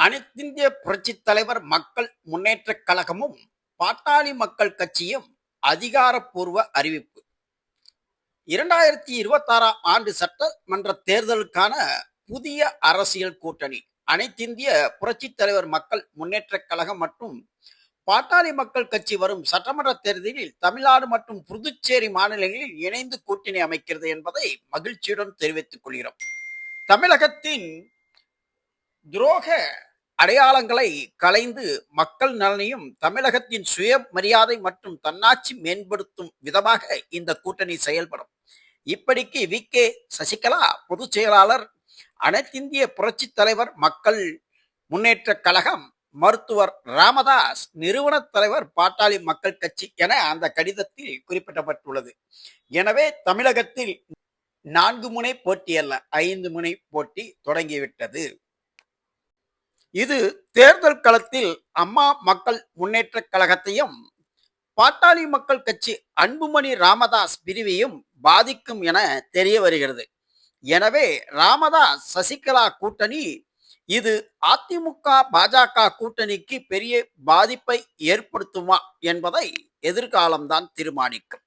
அனைத்திந்திய புரட்சித் தலைவர் மக்கள் முன்னேற்றக் கழகமும் பாட்டாளி மக்கள் கட்சியும் அதிகாரப்பூர்வ அறிவிப்பு. 2026ஆம் ஆண்டு சட்டமன்ற தேர்தலுக்கான புதிய அரசியல் கூட்டணி அனைத்திந்திய புரட்சித் தலைவர் மக்கள் முன்னேற்றக் கழகம் மற்றும் பாட்டாளி மக்கள் கட்சி வரும் சட்டமன்ற தேர்தலில் தமிழ்நாடு மற்றும் புதுச்சேரி மாநிலங்களில் இணைந்து கூட்டணி அமைக்கிறது என்பதை மகிழ்ச்சியுடன் தெரிவித்துக் கொள்கிறோம். தமிழகத்தின் துரோக அடையாளங்களை களைந்து மக்கள் நலனையும் தமிழகத்தின் சுயமரியாதை மற்றும் தன்னாட்சி மேம்படுத்தும் விதமாக இந்த கூட்டணி செயல்படும். இப்படிக்கு வி. சசிகலா பொதுச் செயலாளர், அனைத்திந்திய புரட்சி தலைவர் மக்கள் முன்னேற்ற கழகம், மருத்துவர் ராமதாஸ் நிறுவன தலைவர் பாட்டாளி மக்கள் கட்சி என அந்த கடிதத்தில் குறிப்பிடப்பட்டுள்ளது. எனவே தமிழகத்தில் 4 முனை போட்டி அல்ல, 5 முனை போட்டி தொடங்கிவிட்டது. இது தேர்தல் களத்தில் அம்மா மக்கள் முன்னேற்ற கழகத்தையும் பாட்டாளி மக்கள் கட்சி அன்புமணி ராமதாஸ் பிரிவையும் பாதிக்கும் என தெரிய வருகிறது. எனவே ராமதாஸ் சசிகலா கூட்டணி இது அதிமுக பாஜக கூட்டணிக்கு பெரிய பாதிப்பை ஏற்படுத்துமா என்பதை எதிர்காலம்தான் தீர்மானிக்கும்.